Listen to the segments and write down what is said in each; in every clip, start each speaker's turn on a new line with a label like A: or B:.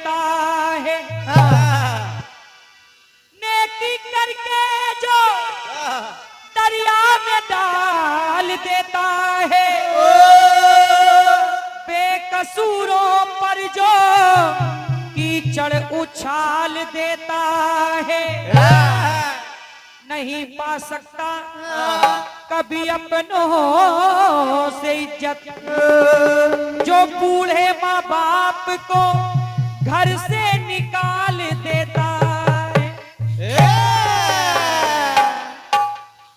A: देता है, नेकी करके जो दरिया में डाल देता है, बेकसूरों पर जो कीचड़ उछाल देता है, नहीं पा सकता कभी अपनों से इज्जत, जो बूढ़े माँ बाप को घर से निकाल देता है।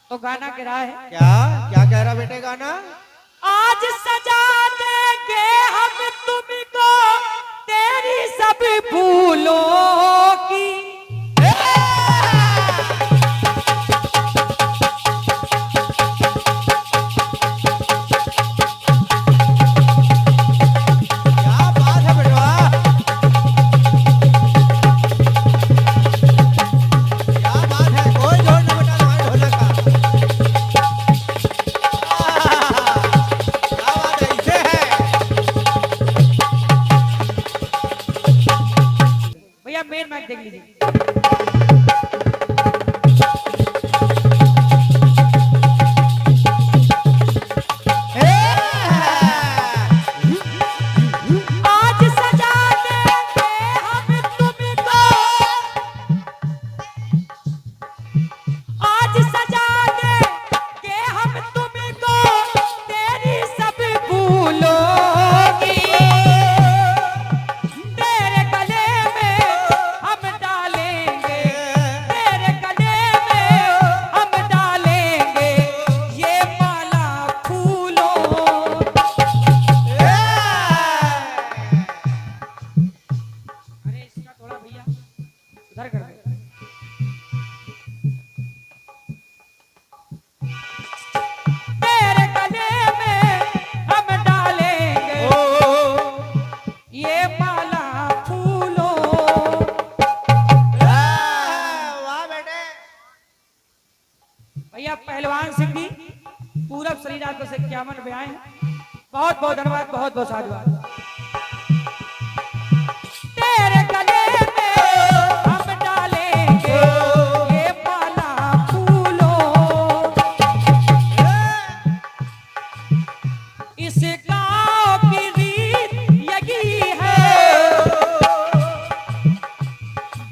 A: तो गाना कह रहा है,
B: क्या क्या कह रहा बेटे गाना?
A: आज सजा देंगे हम तुमको तेरी सब भूलों की, मेन मैच देख लीजिए। आज सजा देंगे हम तुमको, आज सजा देंगे हम तुमको तेरी सब भूलों की, पहलवान सिंह जी पूरब शरीरा को से 51 पे आए हैं। बहुत बहुत धन्यवाद, बहुत बहुत साधुवाद। तेरे गले में हम डालेंगे ये माला फूलों, इस गांव की रीत यही है,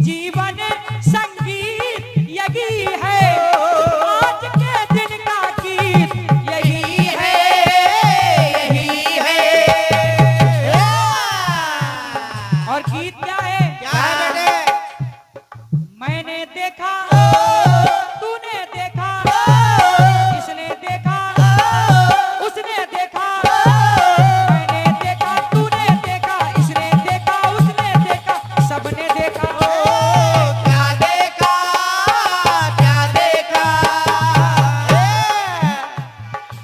A: जीवन संगीत यही है, मैंने देखा तूने देखा, इसने देखा उसने देखा, मैंने देखा तूने देखा, इसने देखा उसने देखा, सबने देखा।
B: क्या देखा क्या देखा,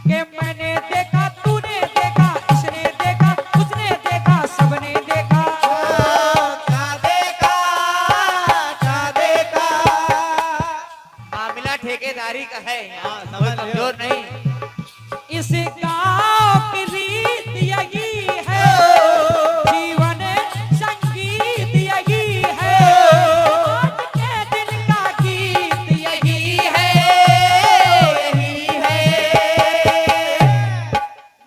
A: कि मैंने देखा तूने देखा, इसने देखा उसने देखा, सबने देखा।
B: ठेकेदारी का है, कोई कमजोर नहीं।
A: इस गांव की रीत यही है, जीवन संगीत यही है, आज के दिन का गीत यही है, यही है।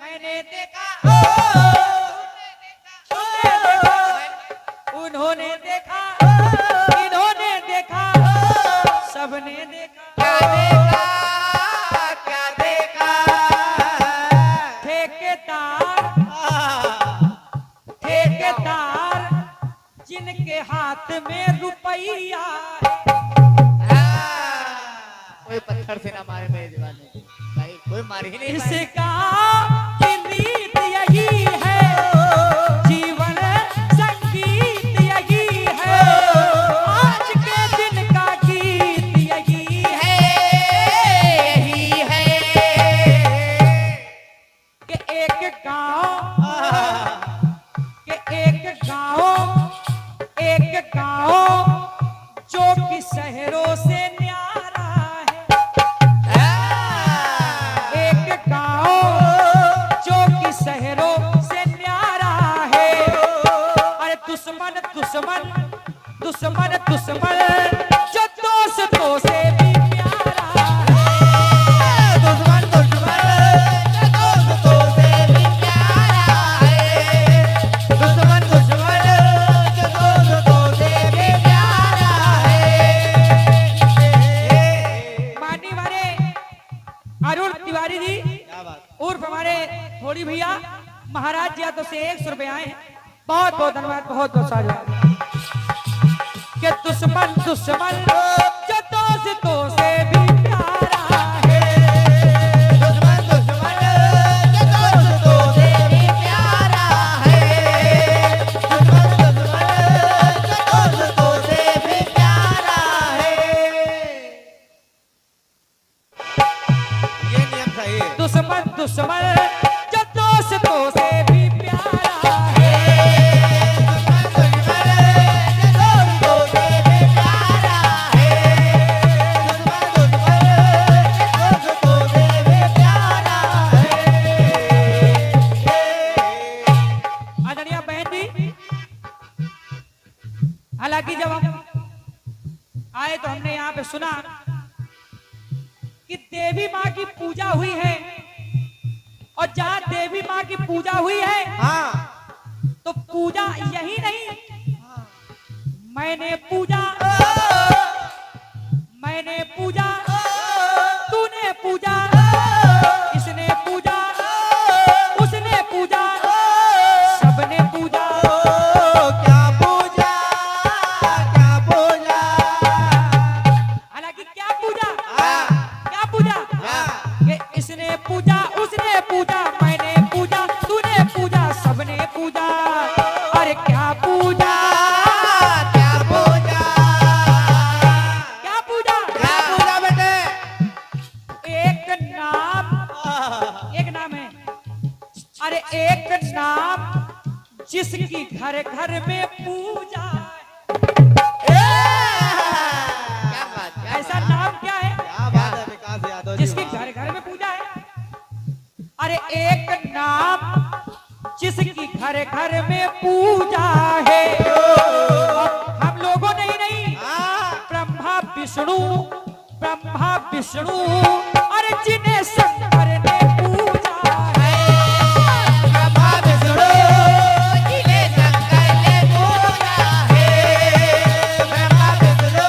A: मैंने देखा उन्होंने देखा, इन्होंने देखा, सबने देखा।
B: क्या देखा
A: ठेकेदार जिनके हाथ में रुपया
B: है, कोई पत्थर से ना मारे मेरे दीवाने भाई, कोई मार ही नहीं।
A: इसका रीत यही है, जीवन संगीत यही है, आज के दिन का गीत यही है, यही है। कि एक गांव जो कि शहरों से न्यारा है, एक गांव जो कि शहरों से न्यारा है, अरे दुश्मन दुश्मन दुश्मन दुश्मन जो दोस्तों से भी प्यारा है।
B: दुश्मन दुश्मन जो दोस्तों से भी प्यारा है। दुश्मन दुश्मन जो दोस्तों से भी प्यारा है।
A: माननीय हमारे अरुण तिवारी जी
B: क्या बात।
A: उर्फ हमारे थोड़ी भैया महाराज जी तो से 100 रुपए आए हैं। बहुत बहुत धन्यवाद, बहुत बहुत साधुवाद। कि दुश्मन दुश्मन जो दोस्तों से भी प्यारा है।
B: दुश्मन दुश्मन जो दोस्तों से भी प्यारा है। दुश्मन दुश्मन जो दोस्तों से भी प्यारा है। ये नियम सही है।
A: दुश्मन दुश्मन जो दोस्तों से भी प्यारा है। आदरणीय बहन जी, हालांकि जब हम आए तो हमने यहाँ पे सुना कि देवी माँ की पूजा हुई है, और जहाँ देवी माँ की पूजा हुई है
B: हाँ।
A: तो पूजा यही नहीं, मैंने पूजा तूने पूजा, इसने पूजा, उसने पूजा, सबने पूजा।
B: क्या पूजा, क्या पूजा।
A: हालांकि क्या पूजा,
B: हाँ।
A: क्या पूजा,
B: हाँ।
A: कि इसने पूजा, उसने पूजा, मैंने पूजा, तूने पूजा, सबने पूजा। अरे क्या पूजा,
B: क्या पूजा,
A: क्या पूजा,
B: क्या पूजा बेटे।
A: एक नाम है, अरे एक नाम जिसकी घर घर में पूजा है।
B: क्या बात, क्या
A: ऐसा नाम क्या है
B: क्या बात है विकास यादव जी।
A: जिसकी घर घर में पूजा है? अरे एक नाम जिसकी घर घर में पूजा है। हम लोगों ने ही नहीं,
B: हाँ।
A: ब्रह्मा विष्णु अरे जिन्हें शंकर ने पूजा है।
B: ब्रह्मा विष्णु जिन्हें शंकर ने पूजा है। ब्रह्मा विष्णु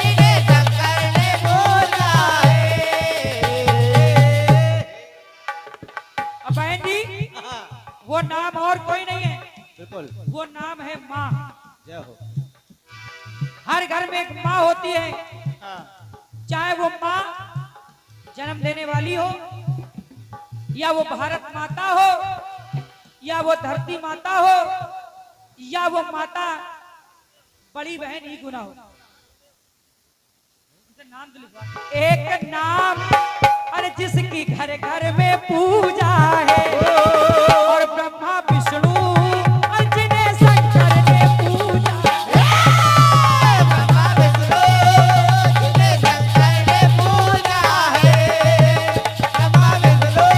B: जिन्हें शंकर ने पूजा है।
A: अब बहन जी, वो नाम और कोई नहीं है,
B: बिल्कुल।
A: वो नाम है माँ।
B: जय हो।
A: हर घर में एक माँ होती है,
B: हाँ।
A: चाहे वो माँ जन्म देने वाली हो, या वो भारत माता हो, या वो धरती माता हो, या वो माता बड़ी बहन ही गुना हो। नाम तो लिखवा। एक नाम अरे जिसकी घर घर में पूजा है, और ब्रह्मा विष्णु और जिन्हें शंकर ने पूजा है।
B: ब्रह्मा विष्णु जिन्हें शंकर ने पूजा है। ब्रह्मा विष्णु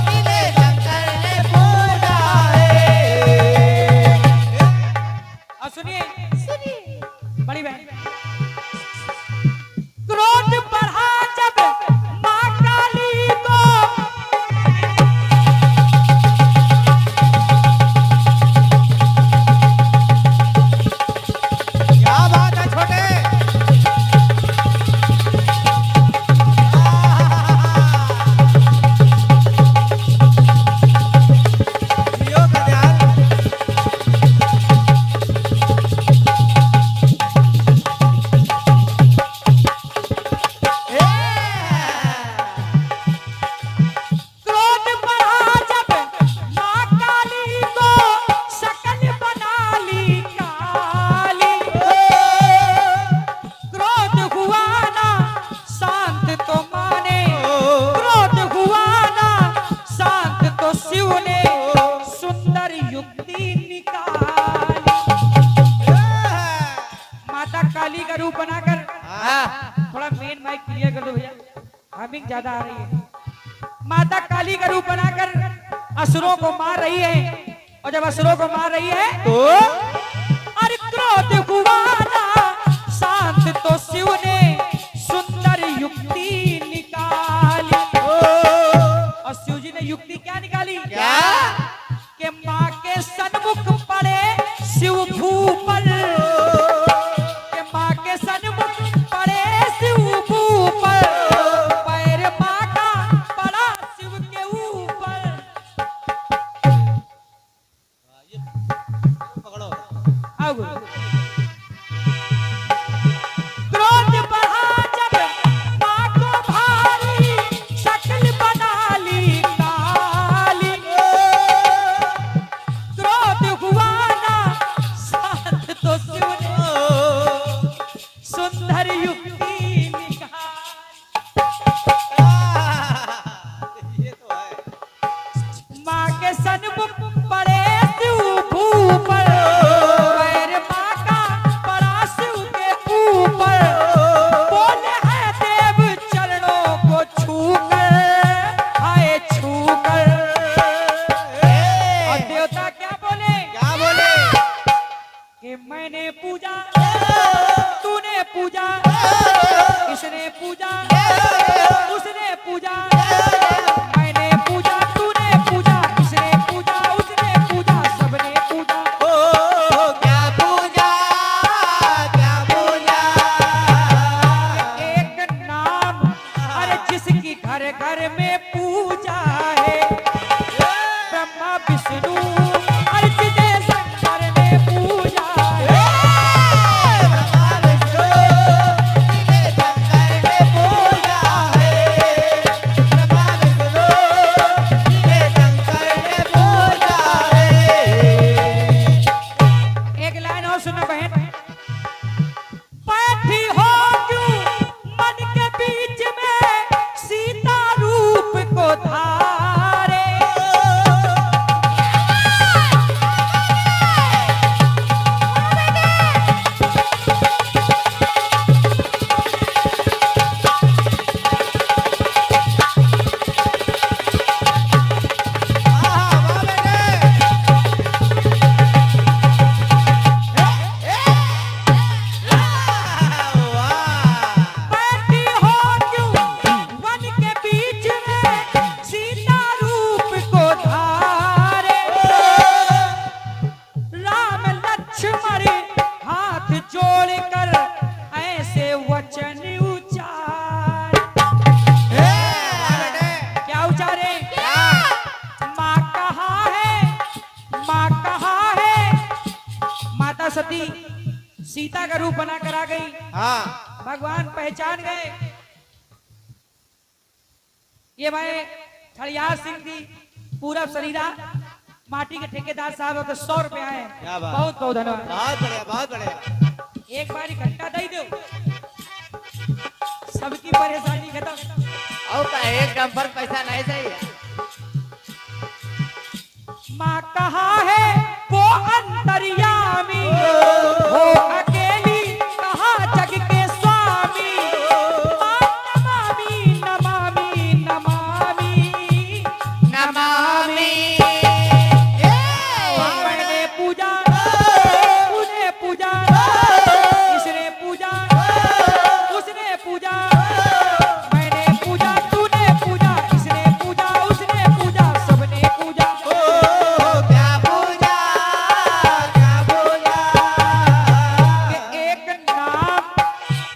B: जिन्हें शंकर ने पूजा है।
A: और सुनिए बड़ी बहन, क्रोध बढ़ा जब माँ काली को,
B: क्या बात है छोटे। जियो का ध्यान।
A: क्रोध बढ़ा जब माँ काली को, शकल बना ली काली। क्रोध हुआ ना शांत तो माने, क्रोध हुआ ना शांत तो शिव ने सुंदर युक्ति निकाली। माता काली का रूप बनाकर, थोड़ा मेन माइक क्लियर कर दो भैया, हमिंग ज्यादा आ रही है। माता काली का रूप बनाकर असुरों को मार रही है, और जब असुरों को मार रही है
B: तो
A: ऊपर के माँ के सन्मुख पड़े शिव ऊपर, पैर माँ का पड़ा शिव के ऊपर।
C: ये पकड़ो।
A: आओ गुरु। क्रोध बढ़ा जब माँ को भारी, शक्ल बना ली काली। क्रोध हुआ ना साथ तो शिव ने सुंदर युक्ति निकाली।
C: ये तो है।
A: माँ के सन्मुख पड़े शिव ऊपर, पैर माँ का पड़ा शिव के ऊपर। बोले है देव चरणों को छूकर, आए छूकर। और देवता क्या बोले
C: क्या बोले?
A: कि मैंने पूजा, तूने पूजा, किसने पूजा, उसने पूजा। मैंने पूजा, तूने पूजा, किसने पूजा, उसने पूजा, सबने पूजा।
B: ओ क्या पूजा, क्या पूजा।
A: एक नाम, अरे जिसकी घर घर में पूजा है, ब्रह्मा विष्णु अर्चिते शंकर में पूजा है। एक लाइन और सुनो बहन। बैठी हो क्यों मन के बीच में, सीता रूप को धारे। बैठी हो क्यों वन के बीच में, सीता रूप को धारे। राम लक्ष्मण हाथ जोड़कर ऐसे वचन उचार। क्या उचारे? माँ कहाँ है, माँ कहाँ है। माता सती सीता का रूप बनाकर आ गई।
B: हाँ
A: भगवान पहचान गए, ये भाई खड़ियार सिंह थी, पूरा शरीरा माटी के ठेकेदार साहब हो तो 100 रुपए आए।
C: क्या बात।
A: बहुत बहुत धन्यवाद।
C: बहुत बढ़िया, बहुत बढ़िया।
A: एक बार इकट्ठा दे दो, सबकी परेशानी खत्म।
B: और का एक दम पर पैसा नहीं चाहिए।
A: माँ कहाँ है वो अंतर्यामी, वो अकेली कहाँ जग के स्वामी। माँ नमामि नमामि नमामि
B: नमामि।
A: मैंने पूजा, तूने पूजा, इसने पूजा, उसने पूजा। मैंने पूजा, तूने पूजा, इसने पूजा, उसने पूजा, सबने पूजा।
B: ओ क्या पूजा, क्या पूजा।
A: कि एक नाम,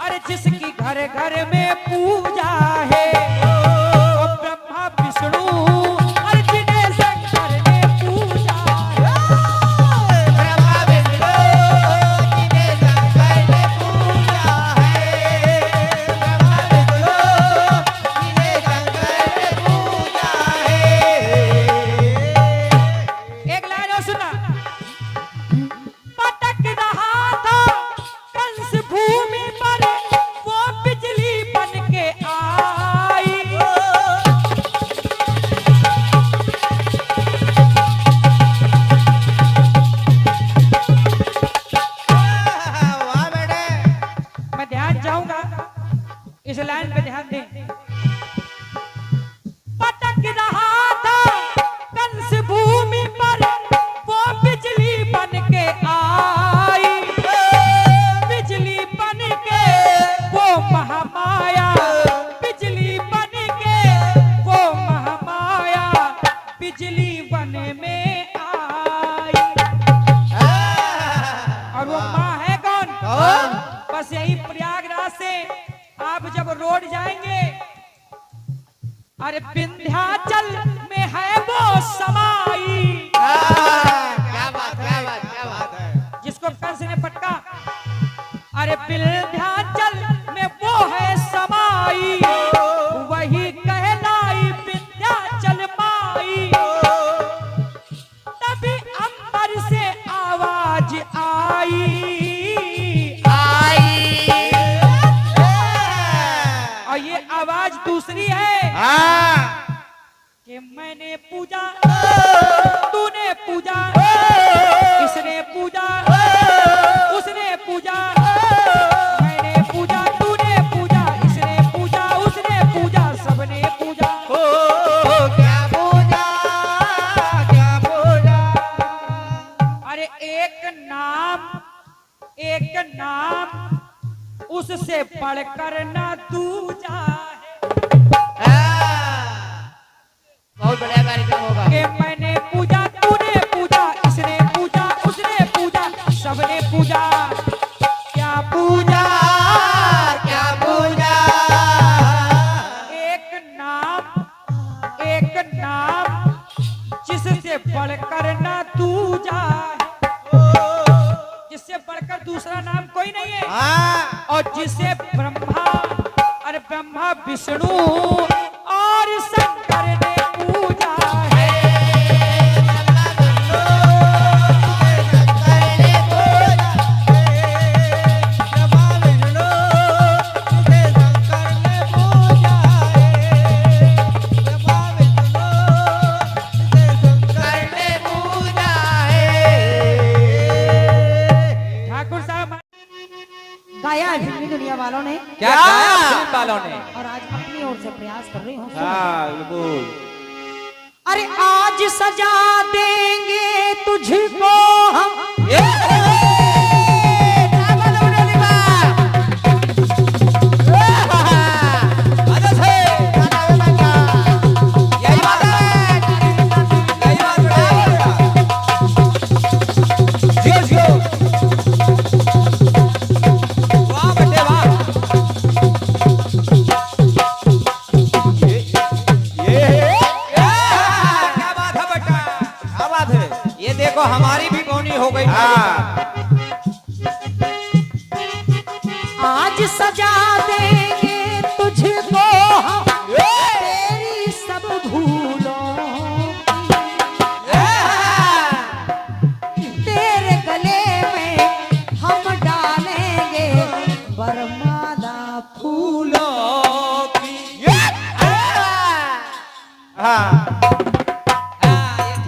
A: अरे जिसकी घर घर में पूजा है, वो ब्रह्मा विष्णु अर्चिते शंकर ने पूजा है।
B: ब्रह्मा विष्णु अर्चिते शंकर ने पूजा है। ब्रह्मा विष्णु अर्चिते शंकर ने पूजा है।
A: एक लाइन और सुना। पटक रहा था कंस भूमि पर, वो बिजली बन के आई।
B: वाह बेटे।
A: मैं ध्यान चाहूंगा, इस लाइन पे ध्यान दें। पटक रहा था कंस भूमि पर, वो बिजली बन के आई। बिजली बन के वो महामाया, बिजली बन के वो महामाया, बिजली बन में आई। और वो माँ है कौन?
C: कौन?
A: बस यही प्रयागराज से आप जब रोड जाएंगे, अरे विंध्याचल में है वो समाई।
B: क्या बात, क्या बात, क्या बात
C: है।
A: जिसको कंस ने पटका, अरे विंध्याचल में वो है समाई, वही कहलाई विंध्याचल माई। तभी अंबर से आवाज आई और ये आवाज दूसरी है कि मैंने पूजा, तूने पूजा, इसने पूजा, उसने पूजा, मैंने पूजा, तूने पूजा, इसने पूजा, उसने पूजा, सबने पूजा।
B: क्या पूजा, क्या पूजा।
A: अरे एक नाम उससे बढ़कर ना दूजा है।
B: बहुत बढ़िया कार्यक्रम होगा।
A: कि मैंने पूजा, तूने पूजा, इसने पूजा, उसने पूजा, सबने पूजा। क्या पूजा,
B: क्या पूजा।
A: एक नाम जिससे बढ़कर ना दूजा है, जिससे बढ़कर दूसरा नाम कोई नहीं है। और जिसे ब्रह्मा, अरे ब्रह्मा, विष्णु और शंकर ने पूजा है। ठाकुर साहब
D: गाया है फिल्मी दुनिया वालों ने
C: क्या गाया फिल्म वालों ने?
D: और आज अपनी ओर से प्रयास कर रही हूँ।
C: हाँ बिल्कुल।
D: अरे आज सजा देंगे तुझको हम,
C: हमारी भी बोनी हो गई।
D: आज सजा देंगे तुझको हम तेरी सब भूलों की। तेरे गले में हम डालेंगे वरमाला फूलों की।
C: ये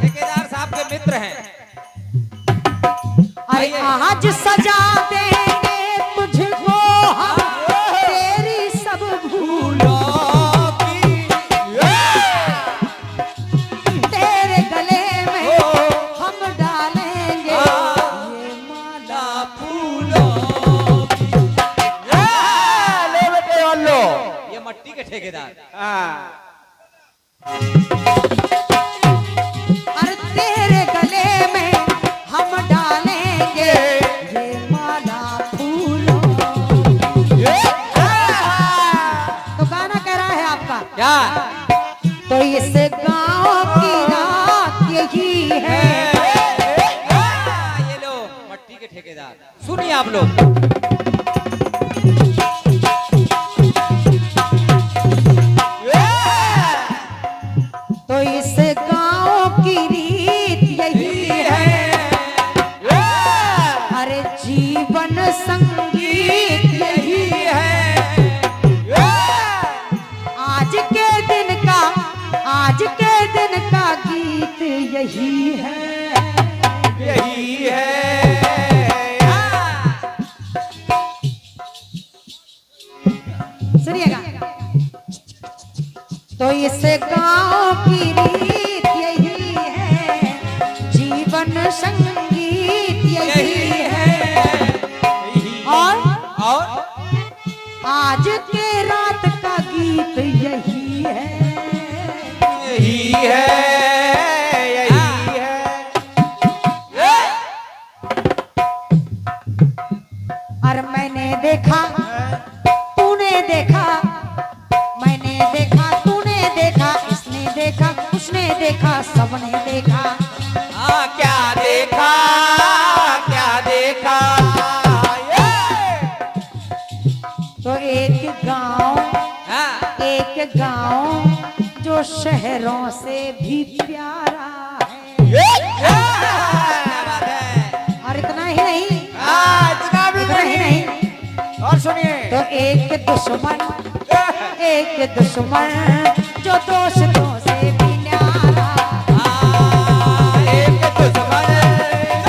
C: ठेकेदार साहब के मित्र हैं।
D: अरे आज सजा देंगे तुझको हम तेरी सब भूलों की। तेरे गले में हम डालेंगे ये माला फूलों की।
B: लो बेटे और लो।
C: ये मट्टी के ठेकेदार।
D: अरे तेरे गले में हम डालेंगे ये माला फूलों की। तो गाना कह रहा है आपका
C: क्या?
D: तो इस गांव की रात यही है।
C: ये लो मट्टी के ठेकेदार। सुनिए आप लोग।
D: तो इस गांव की रीत यही है। अरे जीवन संगीत यही है। आज के दिन का गीत यही है।
C: यही है।
D: सुनिएगा। तो इस गांव की रीत यही है, जीवन संगीत यही है। और आज के रात का गीत यही है।
C: यही है। यही है।
D: और मैंने देखा, तूने देखा, मैंने देखा, तूने देखा, इसने देखा, उसने देखा, सबने देखा।
C: हाँ क्या देखा, क्या देखा।
D: तो एक गांव,
C: हाँ
D: एक गांव जो शहरों से भी प्यारा है।
C: क्या बात है।
D: और इतना ही नहीं,
C: हाँ इतना भी
D: इतना ही
C: नहीं।
D: नहीं,
C: और सुनिए
D: तो एक दुश्मन, एक दुश्मन जो दोस्तों से भी न्यारा।
C: हाँ, एक दुश्मन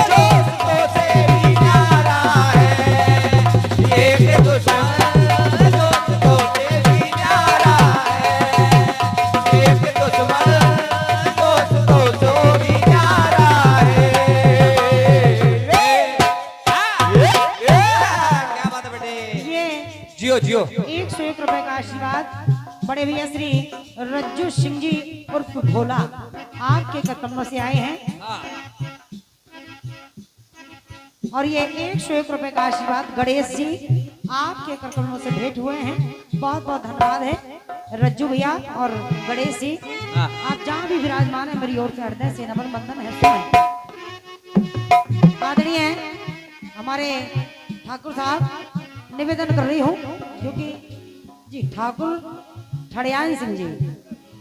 C: दोस्तों से भी न्यारा है। एक दुश्मन दोस्तों से भी न्यारा है। एक दुश्मन दोस्तों से भी न्यारा है। क्या बात है बेटे।
D: ये
C: जियो जियो।
D: 101 रुपए का आशीर्वाद बड़े भैया श्री रज्जू सिंह जी उर्फ भोला आपके कदमों से आए हैं।
C: हाँ
D: और ये 101 रुपए का आशीर्वाद गणेश जी आपके कदमों से भेंट हुए हैं। बहुत बहुत धन्यवाद है रज्जू भैया और गणेश जी।
C: हाँ।
D: आप जहाँ भी विराजमान है मेरी ओर से हृदय से नमन बंदन है। सुमन आदरणीय हमारे ठाकुर साहब निवेदन कर रही हूँ क्योंकि जी ठाकुर ठड़ियान सिंह जी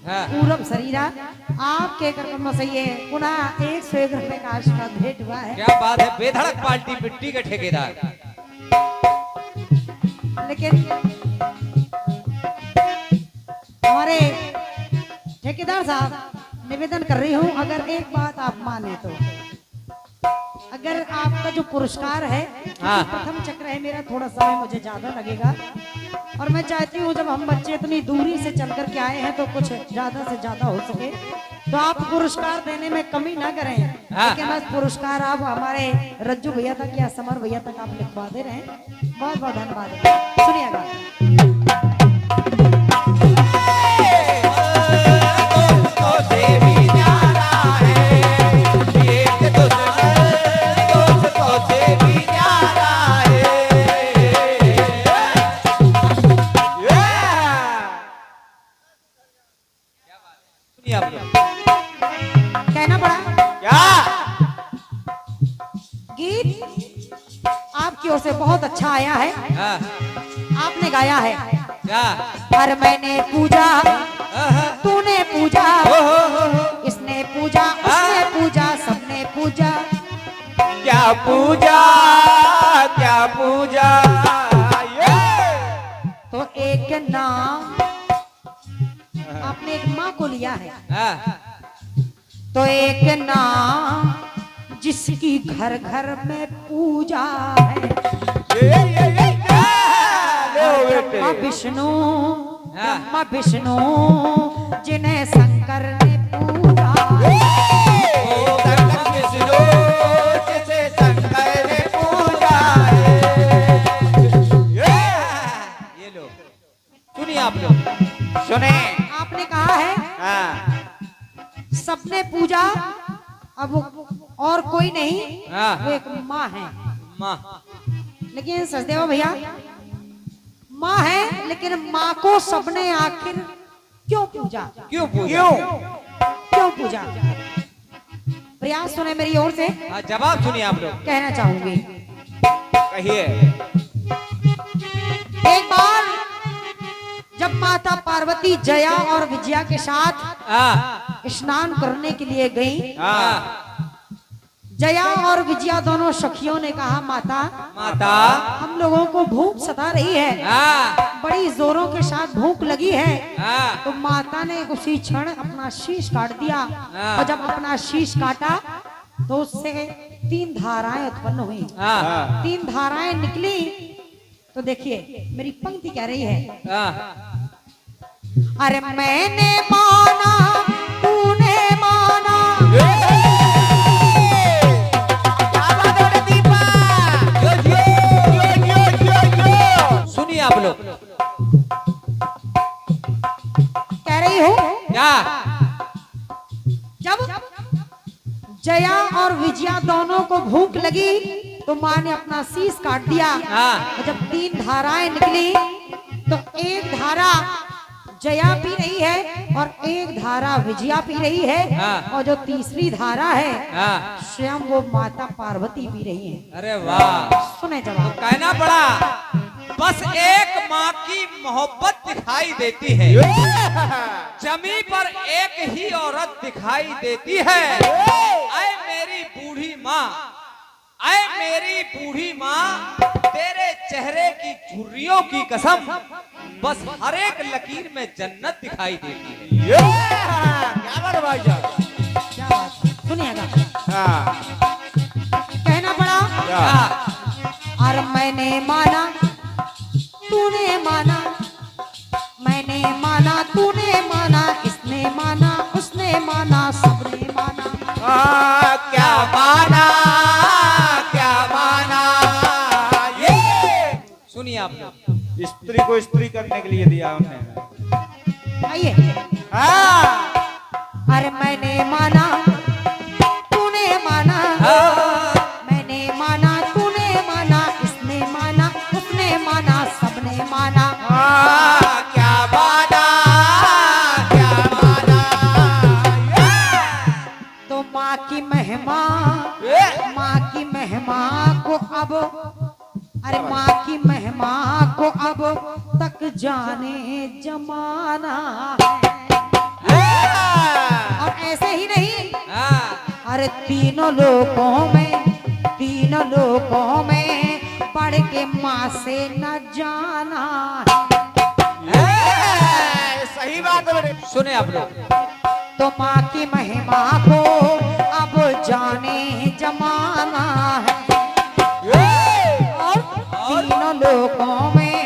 C: हाँ
D: पूरब शरीरा आपके कर्मों से ये पुनः 101 रुपए का आशीर्वाद भेंट हुआ है।
C: क्या बात है। बेधड़क पार्टी मिट्टी के ठेकेदार।
D: लेकिन हमारे ठेकेदार साहब निवेदन कर रही हूँ अगर एक बात आप माने तो अगर आपका जो पुरस्कार है
C: हाँ।
D: प्रथम चक्र है मेरा थोड़ा समय मुझे ज्यादा लगेगा और मैं चाहती हूँ जब हम बच्चे इतनी दूरी से चल कर के आए हैं तो कुछ ज्यादा से ज्यादा हो सके तो आप पुरस्कार देने में कमी ना करें।
C: हाँ।
D: लेकिन बस पुरस्कार आप हमारे रज्जू भैया तक या समर भैया तक आप लिखवा दे रहे हैं। बहुत बहुत धन्यवाद। सुनिएगा
C: दोस्तों से भी न्यारा है। एक दुश्मन दोस्तों से भी न्यारा है। सुनिए आप लोग।
D: कहना पड़ा
C: क्या
D: गीत आपकी ओर से बहुत अच्छा आया है।
C: हाँ
D: आपने गाया है
C: क्या
D: और मैंने पूजा,
C: हाँ,
D: तूने पूजा,
C: हो।
D: इसने पूजा, उसने पूजा, सबने पूजा।
C: क्या पूजा, क्या पूजा।
D: तो एक नाम आपने एक माँ को लिया है
C: हाँ
D: तो एक नाम जिसकी घर घर में पूजा है ब्रह्मा विष्णु, ब्रह्मा विष्णु जिन्हें शंकर ने पूजा।
C: ओ शंकर विष्णु जिसे शंकर ने पूजा है। ये लो सुनिए आप लोग। सुने
D: आपने कहा है
C: हाँ
D: सबने पूजा अब और कोई नहीं
C: हाँ।
D: वो एक माँ है।
C: माँ
D: लेकिन सचदेवा भैया माँ है लेकिन माँ को सबने आखिर क्यों पूजा,
C: क्यों पूजा
D: क्यों पूजा? प्रयास सुने मेरी ओर से
C: हाँ जवाब सुनिए आप लोग।
D: कहना चाहूंगी।
C: कहिए।
D: एक बार जब माता पार्वती जया और विजया के साथ
C: हाँ
D: स्नान करने के लिए गई,
C: हाँ
D: जया और विजया दोनों सखियों ने कहा माता
C: माता
D: हम लोगों को भूख सता रही है,
C: हाँ
D: बड़ी जोरों के साथ भूख लगी है।
C: हाँ
D: तो माता ने उसी क्षण अपना शीश काट दिया
C: हाँ।
D: और जब अपना शीश काटा तो उससे 3 धाराएं उत्पन्न हुई।
C: हाँ
D: 3 धाराएं निकली तो देखिए मेरी पंक्ति कह रही है
C: हाँ
D: अरे मैंने माना तूने माना
C: सुनिए आप लोग।
D: कह रही हूँ
C: क्या
D: जब जया और विजया दोनों को भूख लगी तो माँ ने अपना शीश काट दिया।
C: हाँ।
D: और जब 3 धाराएं निकली तो एक धारा जया पी रही है और एक धारा विजया पी रही है।
C: हाँ।
D: और जो तीसरी धारा है
C: हाँ।
D: स्वयं वो माता पार्वती पी रही है।
C: अरे वाह,
D: सुने
C: तो
D: जवाब।
C: कहना पड़ा बस एक माँ की मोहब्बत दिखाई देती है, जमी पर एक ही औरत दिखाई देती है। ऐ मेरी बूढ़ी माँ, ऐ मेरी बूढ़ी माँ, तेरे चेहरे की झुर्रियों की कसम, बस हर एक लकीर में जन्नत दिखाई देती है।
B: क्या बात है भाईजान?
D: क्या बात है? सुनिएगा।
B: हाँ।
D: कहना पड़ा और मैंने माना तूने माना, मैंने माना तूने माना, इसने माना उसने माना, सबने माना।
B: क्या माना, क्या माना? ये
C: सुनिए आप लोग।
E: स्त्री को स्त्री करने के लिए दिया उन्होंने।
D: आइए।
B: हाँ।
D: अरे मैंने माना तूने माना, मैंने माना तूने माना, इसने माना उसने माना, सबने माना।
B: क्या माना, क्या माना?
D: तो माँ की महिमा, माँ की महिमा को अब, अरे माँ की महिमा को अब तक जाने जमाना है। और ऐसे ही नहीं, अरे तीनों लोकों में पढ़ के माँ से न जाना है।
B: सही बात है बेटे।
C: सुने आप लोग।
D: तो माँ की महिमा को अब जाने जमाना है। और तीनों लोकों में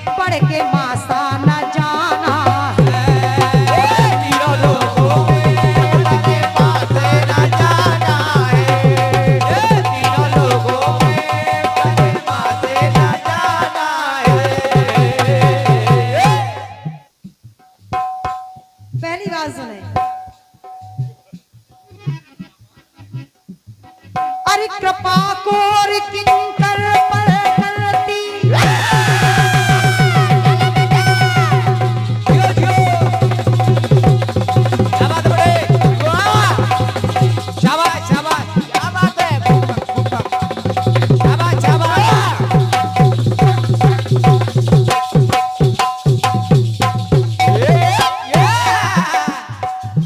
D: पढ़ के माँ सा न जाना है।
B: तीनों लोगों में पढ़ के माँ से न जाना है। तीनों लोगों में पढ़ के माँ से न जाना है।
D: पहली बात सुने। अरे कृपा को और किंकर पर करती,
C: शाबाश शाबाश
B: क्या बात है?
C: शाबाश शाबाश।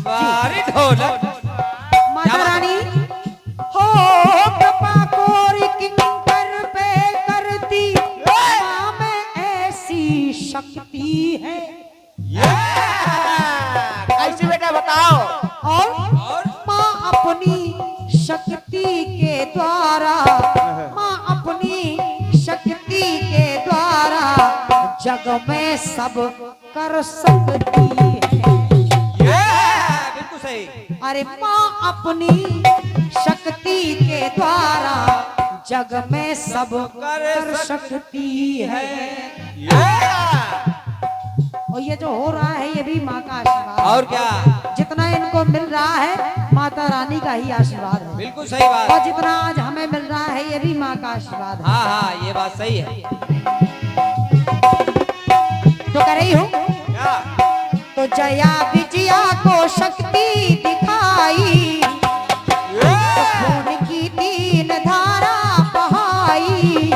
C: बारी ढोलक।
D: माता रानी हो कृपा को और किंकर पे करती, माँ में ऐसी शक्ति है।
B: कैसे बेटा बताओ?
D: और माँ अपनी शक्ति के द्वारा, माँ अपनी शक्ति के द्वारा जग में सब कर सकती है।
C: बिल्कुल सही।
D: अरे माँ अपनी शक्ति के द्वारा जग में सब कर सकती है। और ये जो हो रहा है ये भी माँ का आशीर्वाद है।
C: और क्या?
D: जितना इनको मिल रहा है माता रानी का ही आशीर्वाद है।
C: बिल्कुल सही बात।
D: और जितना आज हमें मिल रहा है ये भी माँ का आशीर्वाद है।
C: हाँ हाँ, ये बात सही है।
D: जो कह रही हूँ तो जया विजया को शक्ति दिखाई, तो खून की 3 धारा बहाई,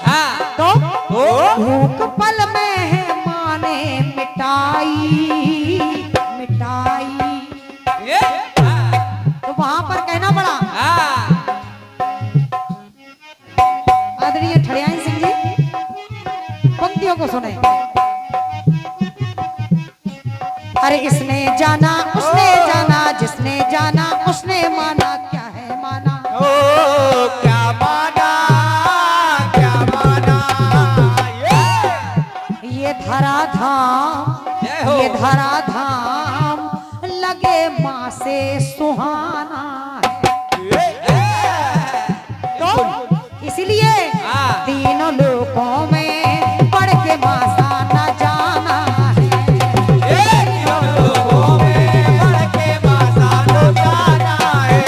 C: हाँ।
D: तो भूख पल में है माँ ने मिटाई।
C: ये? हाँ।
D: तो वहां पर कहना पड़ा।
C: हाँ।
D: आदरणीय ठड़ियाई सिंह जी पंक्तियों को सुने। अरे इसने जाना उसने जाना, जिसने जाना उसने माना, क्या है माना?
B: ओ क्या माना, क्या माना?
D: ये धरा धाम,
C: जय हो।
D: ये धरा धाम लगे माँ से सुहाना है। तो इसलिए
C: हाँ।
D: तीनों लोकों में पढ़ के माँ सा न जाना है।
B: तीनों लोगों में पढ़ के माँ सा न जाना है।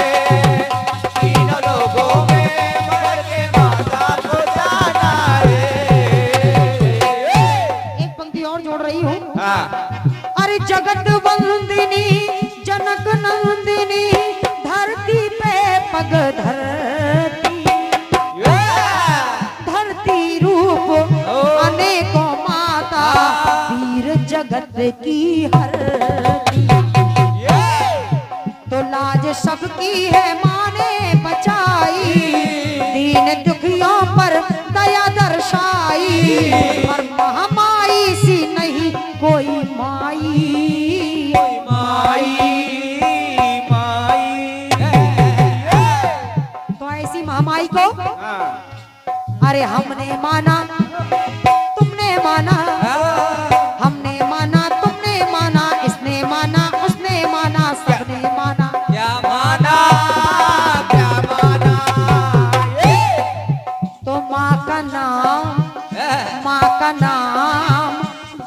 D: की हरती, तो लाज सबकी है माने बचाई, दीन दुखियों पर दया दर्शाई, और महामाई सी नहीं कोई माई।
B: माई माई
D: तो ऐसी महामाई को
B: हाँ
D: अरे हमने माना तुमने माना, हमने माना तुमने माना, इसने माना उसने माना, सबने माना।
C: क्या माना
B: क्या माना
D: तो माँ का नाम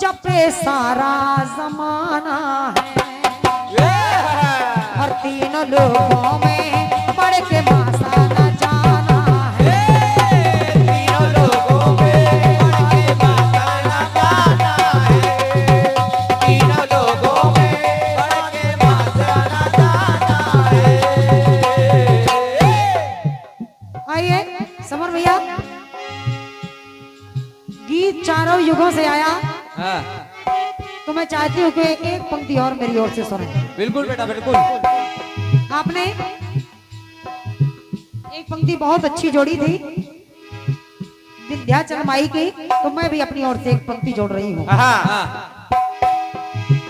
D: जपे सारा जमाना है, और तीनों लोगों में बढ़ के माँ सा न जाना है।
B: तीनों लोगों में बड़े माता ना जाना है, तीनों लोगों में बड़े माता ना जाना है।
D: आइए समर भैया, गीत चारों युगों से आया,
C: हाँ,
D: तो मैं चाहती हूँ कि एक पंक्ति और मेरी ओर से सुने।
C: बिल्कुल बेटा बिल्कुल।
D: आपने एक पंक्ति बहुत अच्छी जोड़ी थी विंध्याचल माई की, तो मैं भी अपनी ओर से एक पंक्ति जोड़ रही हूँ।
C: हाँ,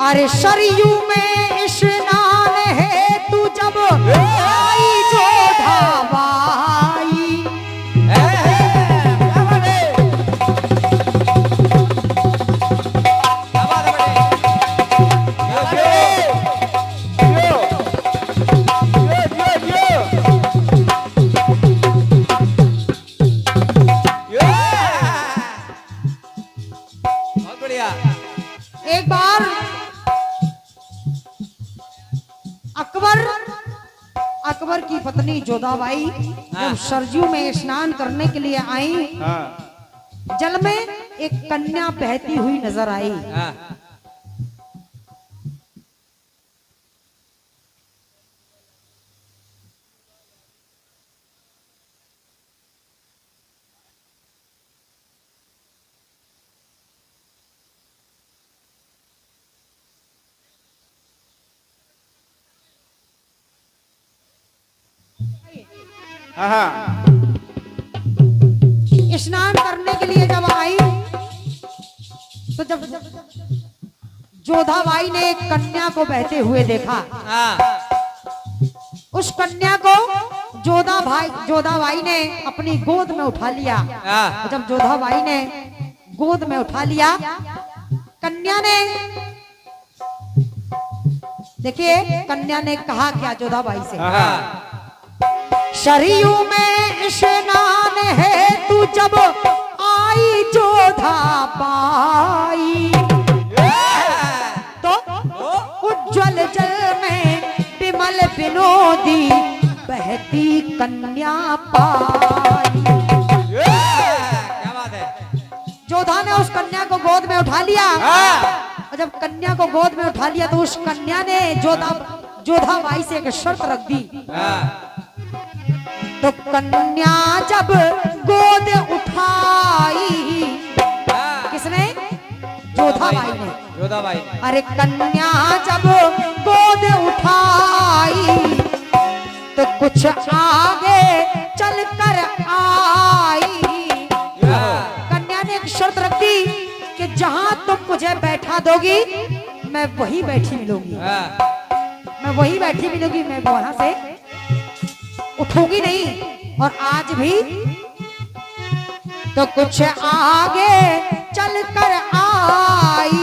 D: अरे सरयू में स्नान है तू जब आई जो ढाबाई,
C: बहुत बढ़िया।
D: एक बार अकबर की पत्नी जोधाबाई जब सरयू में स्नान करने के लिए आई,
B: हाँ
D: जल में एक कन्या बहती हुई नजर आई।
C: हाँ,
B: हाँ
D: स्नान करने के लिए जब आई, तो जब जोधाबाई ने एक कन्या को बहते हुए देखा,
C: हाँ,
D: उस कन्या को जोधाबाई ने अपनी गोद में उठा लिया।
C: हाँ,
D: जब जोधाबाई ने गोद में उठा लिया, कन्या ने, देखिए कन्या ने कहा क्या जोधाबाई से,
C: हाँ,
D: सरयू में स्नान है तू जब आई जोधाबाई, तो उज्जवल जल में विमल विनोदी बहती कन्या पाई।
C: क्या बात है।
D: जोधा ने उस कन्या को गोद में उठा लिया, और जब कन्या को गोद में उठा लिया तो उस कन्या ने जोधाबाई से एक शर्त रख दी।
C: हाँ,
D: तो कन्या जब गोद उठाई, किसने? जोधाबाई ने।
C: जोधाबाई।
D: अरे कन्या जब गोद उठाई तो कुछ आगे चल कर आई। कन्या ने एक शर्त रख दी कि जहां तुम मुझे बैठा दोगी मैं वहीं बैठी मिलूंगी, मैं वहीं बैठी मिलूंगी, मैं वहां से उठूंगी नहीं। और आज भी तो कुछ आगे चल कर आई,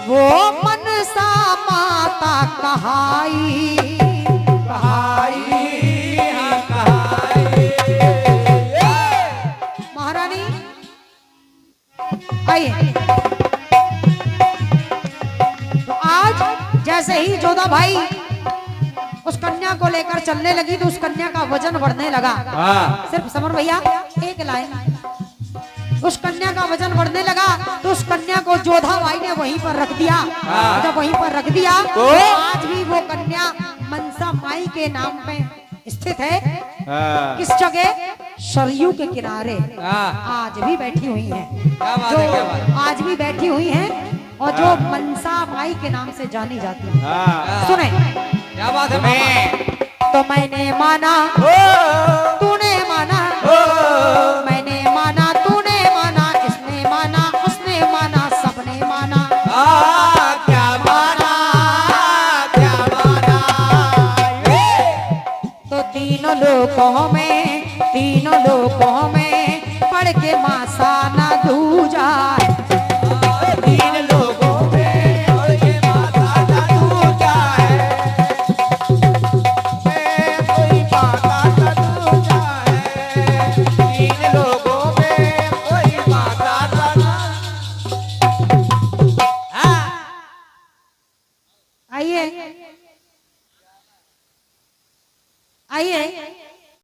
D: वो मनसा माता कहाई, महारानी आइए। तो आज जैसे ही जोधाबाई उस कन्या को लेकर चलने लगी तो उस कन्या का वजन बढ़ने लगा। सिर्फ समर भैया एक लाइन, उस कन्या का वजन बढ़ने लगा तो उस कन्या को जोधाबाई ने वहीं पर रख दिया। जब वहीं पर रख दिया तो आज भी वो कन्या मनसा माई के नाम पे स्थित है। किस जगह? सरयू के किनारे आज भी बैठी हुई है।
C: क्या बात है, क्या बात है।
D: आज भी बैठी हुई है। और जो मनसा माई के नाम से जानी जाती है।
E: हाँ
D: सुने,
C: क्या बात है मामा?
D: तो मैंने माना तूने माना, मैंने माना तूने माना, इसने माना उसने माना सबने माना।
B: क्या माना, क्या माना।
D: तो तीनों लोकों में पढ़ के मासा न दूजा,